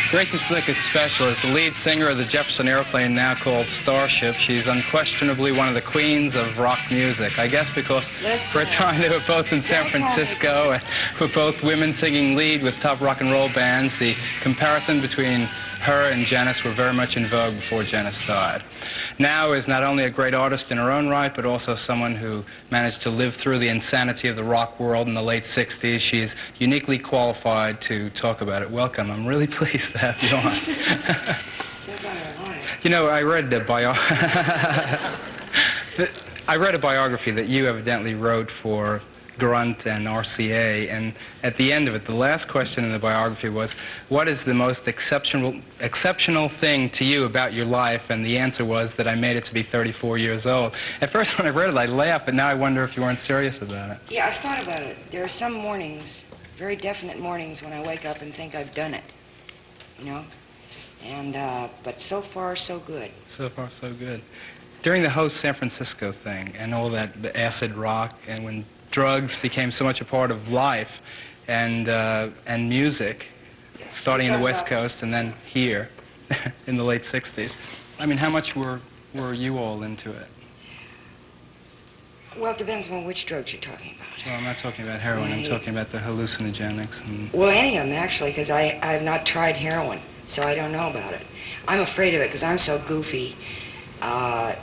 Gracie Slick is special. As the lead singer of the Jefferson Airplane, now called Starship, she's unquestionably one of the queens of rock music. I guess because for a time they were both in San Francisco and were both women singing lead with top rock and roll bands. The comparison between her and Janis were very much in vogue before Janis died. Now is not only a great artist in her own right, but also someone who managed to live through the insanity of the rock world in the late 60s. She's uniquely qualified to talk about it. Welcome. I'm really pleased to have you on. Since I'm alive. You know, I read a biography that you evidently wrote for Grunt and RCA, and at the end of it, the last question in the biography was, what is the most exceptional thing to you about your life? And the answer was that I made it to be 34 years old. At first when I read it, I laughed, but now I wonder if you weren't serious about it. Yeah, I've thought about it. There are some mornings, very definite mornings, when I wake up and think I've done it, you know? And, but so far, so good. So far, so good. During the whole San Francisco thing and all that, the acid rock, and when drugs became so much a part of life and music, starting in the West Coast and then here in the late 60s. I mean, how much were you all into it? Well, it depends on which drugs you're talking about. Well, I'm not talking about heroin. I'm talking about the hallucinogenics. And well, any of them, actually, because I have not tried heroin, so I don't know about it. I'm afraid of it because I'm so goofy that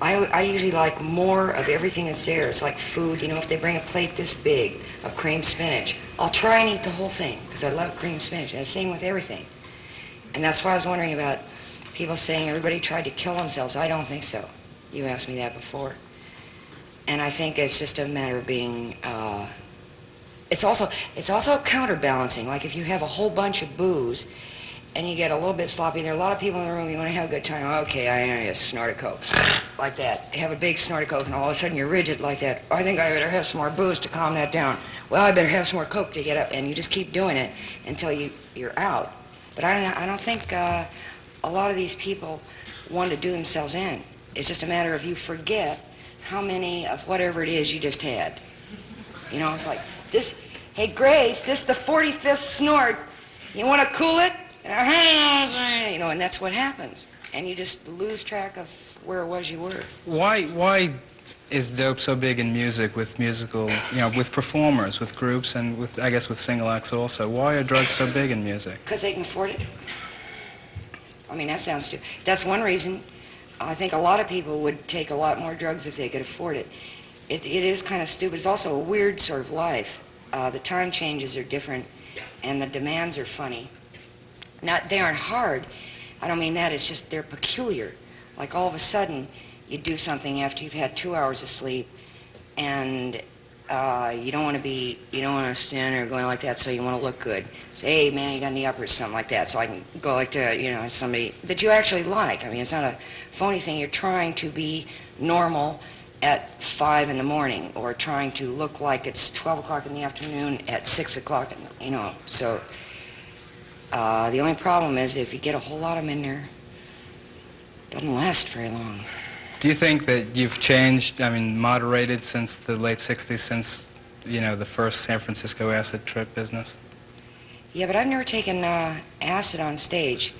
I usually like more of everything that's there. It's like food, you know, if they bring a plate this big of creamed spinach, I'll try and eat the whole thing because I love creamed spinach, and the same with everything. And that's why I was wondering about people saying everybody tried to kill themselves. I don't think so. You asked me that before. And I think it's just a matter of being, it's also counterbalancing. Like if you have a whole bunch of booze and you get a little bit sloppy, there are a lot of people in the room, you want to have a good time. Okay, I just snort a Coke. Like that. You have a big snort of Coke, and all of a sudden you're rigid like that. I think I better have some more booze to calm that down. Well, I better have some more Coke to get up. And you just keep doing it until you're out. But I don't think a lot of these people want to do themselves in. It's just a matter of you forget how many of whatever it is you just had. You know, it's like, this, hey, Grace, this is the 45th snort. You want to cool it? You know, and that's what happens. And you just lose track of where it was you were. Why is dope so big in music, with musical, you know, with performers, with groups, and with, I guess, with single acts also? Why are drugs so big in music? Because they can afford it. I mean, that sounds stupid. That's one reason. I think a lot of people would take a lot more drugs if they could afford it. It is kind of stupid. It's also a weird sort of life. The time changes are different, and the demands are funny. They aren't hard. I don't mean that. It's just they're peculiar. Like all of a sudden, you do something after you've had 2 hours of sleep, and you don't want to stand there going like that, so you want to look good. Say, hey, man, you got any uppers, something like that, so I can go like that, you know, somebody that you actually like. I mean, it's not a phony thing. You're trying to be normal at 5 in the morning, or trying to look like it's 12 o'clock in the afternoon at 6 o'clock, you know, so... the only problem is if you get a whole lot of them in there, it doesn't last very long. Do you think that you've changed, I mean, moderated since the late 60s, since, you know, the first San Francisco acid trip business? Yeah, but I've never taken acid on stage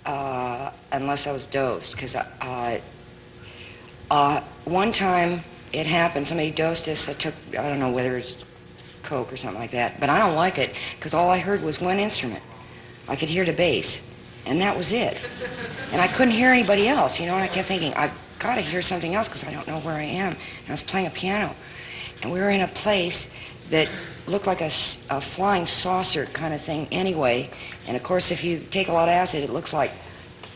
unless I was dosed, because one time it happened, somebody dosed us, I took, I don't know whether it's Coke or something like that, but I don't like it, because all I heard was one instrument. I could hear the bass, and that was it. And I couldn't hear anybody else, you know, and I kept thinking, I've got to hear something else because I don't know where I am. And I was playing a piano, and we were in a place that looked like a flying saucer kind of thing anyway. And of course, if you take a lot of acid, it looks like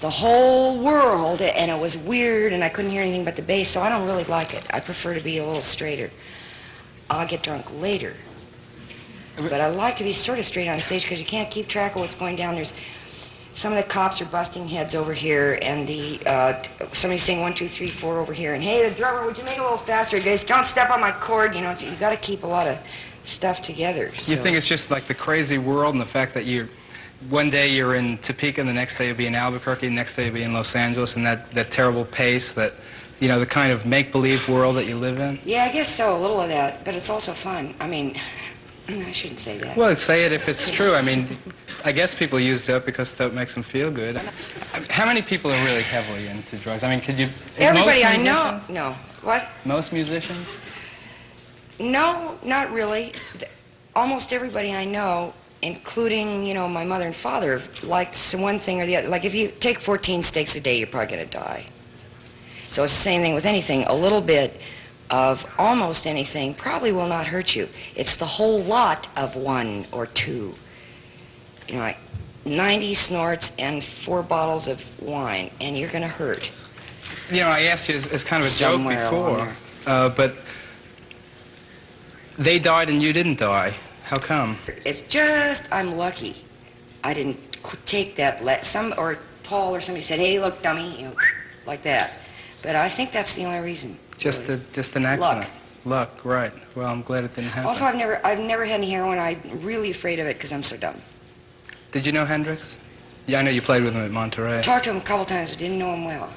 the whole world, and it was weird, and I couldn't hear anything but the bass, so I don't really like it. I prefer to be a little straighter. I'll get drunk later. But I like to be sort of straight on stage because you can't keep track of what's going down. There's some of the cops are busting heads over here, and somebody's saying 1, 2, 3, 4 over here, and hey, the drummer, would you make it a little faster, guys? Don't step on my chord, you know. So you got to keep a lot of stuff together. So. You think it's just like the crazy world, and the fact that one day you're in Topeka, and the next day you'll be in Albuquerque, the next day you'll be in Los Angeles, and that terrible pace that, you know, the kind of make-believe world that you live in? Yeah, I guess so, a little of that, but it's also fun. I mean, I shouldn't say that. Well, say it if it's true. I mean, I guess people use dope because dope makes them feel good. How many people are really heavily into drugs? I mean, could you... Everybody most I know... musicians? No. What? Most musicians? No, not really. Almost everybody I know, including, you know, my mother and father, likes one thing or the other. Like, if you take 14 steaks a day, you're probably going to die. So it's the same thing with anything. A little bit of almost anything probably will not hurt you. It's the whole lot of 1 or 2. You know, like 90 snorts and 4 bottles of wine, and you're going to hurt. You know, I asked you as kind of a Somewhere joke before, but they died and you didn't die. How come? It's just, I'm lucky. I didn't take that, or Paul or somebody said, hey, look, dummy, you know, like that. But I think that's the only reason. Just really. just an accident. Luck, right. Well, I'm glad it didn't happen. Also, I've never had any heroin. I'm really afraid of it because I'm so dumb. Did you know Hendrix? Yeah, I know you played with him at Monterey. Talked to him a couple times, but didn't know him well.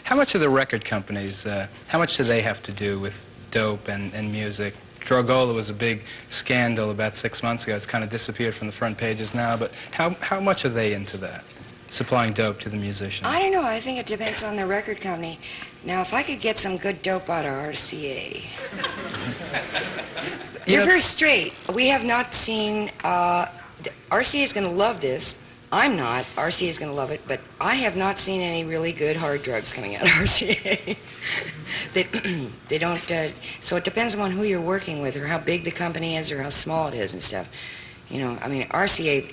How much of the record companies, how much do they have to do with dope and music? Drogola was a big scandal about 6 months ago. It's kind of disappeared from the front pages now, but how much are they into that? Supplying dope to the musicians? I don't know. I think it depends on the record company. Now, if I could get some good dope out of RCA. You're very straight. We have not seen... RCA is going to love this. I'm not. RCA is going to love it, but I have not seen any really good hard drugs coming out of RCA. they don't... so it depends on who you're working with or how big the company is or how small it is and stuff. You know, I mean, RCA,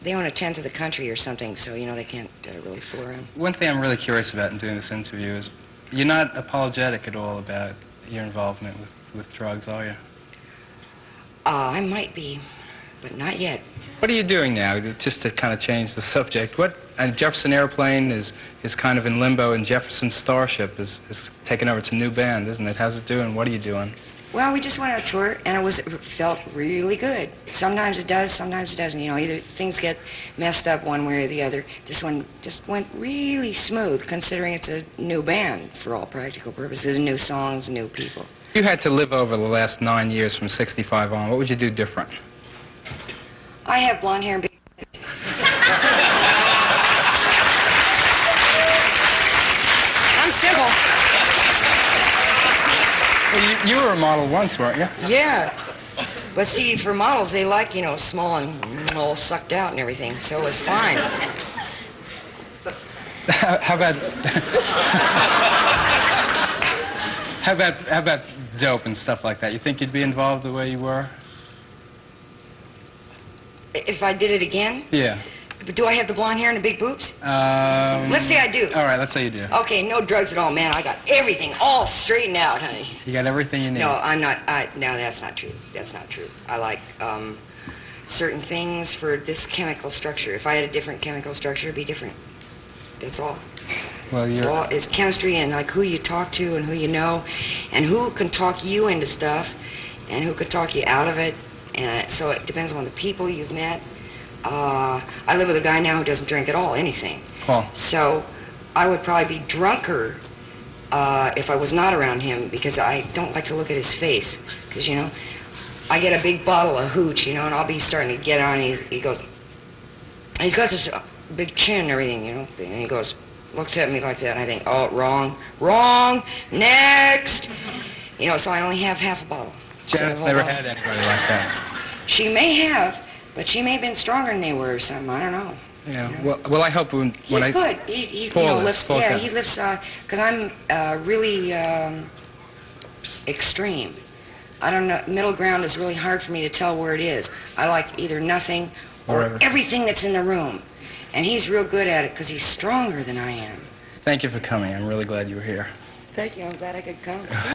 they own 1/10 of the country or something, so, you know, they can't really fool around. One thing I'm really curious about in doing this interview is you're not apologetic at all about your involvement with drugs, are you? I might be, but not yet. What are you doing now, just to kind of change the subject? Jefferson Airplane is kind of in limbo, and Jefferson Starship is taking over. It's a new band, isn't it? How's it doing? What are you doing? Well, we just went on a tour, and it felt really good. Sometimes it does, sometimes it doesn't. You know, either things get messed up one way or the other. This one just went really smooth, considering it's a new band for all practical purposes, new songs, new people. If you had to live over the last 9 years from 65 on, what would you do different? I have blonde hair and big... I'm simple. Well, you were a model once, weren't you? Yeah. But see, for models, they like, you know, small and all sucked out and everything, so it was fine. How about... how about dope and stuff like that? You think you'd be involved the way you were? If I did it again? Yeah. But do I have the blonde hair and the big boobs? Let's say I do. All right, let's say you do. Okay, no drugs at all, man. I got everything all straightened out, honey. You got everything you need. No, I'm not. No, that's not true. That's not true. I like certain things for this chemical structure. If I had a different chemical structure, it'd be different. That's all. Well, it's chemistry and like who you talk to and who you know and who can talk you into stuff and who can talk you out of it. And so it depends on the people you've met. I live with a guy now who doesn't drink at all, anything. Paul. So I would probably be drunker if I was not around him because I don't like to look at his face. Because, you know, I get a big bottle of hooch, you know, and I'll be starting to get on. He goes, he's got this big chin and everything, you know, and he goes, looks at me like that, and I think, oh, wrong, next. You know, so I only have half a bottle. Janet's never had anybody like that. She may have, but she may have been stronger than they were or something. I don't know. Yeah. You know? Well, I hope when he's good. He you know, lifts. Yeah, he lifts. Because I'm really extreme. I don't know. Middle ground is really hard for me to tell where it is. I like either nothing or everything that's in the room, and he's real good at it because he's stronger than I am. Thank you for coming. I'm really glad you were here. Thank you. I'm glad I could come.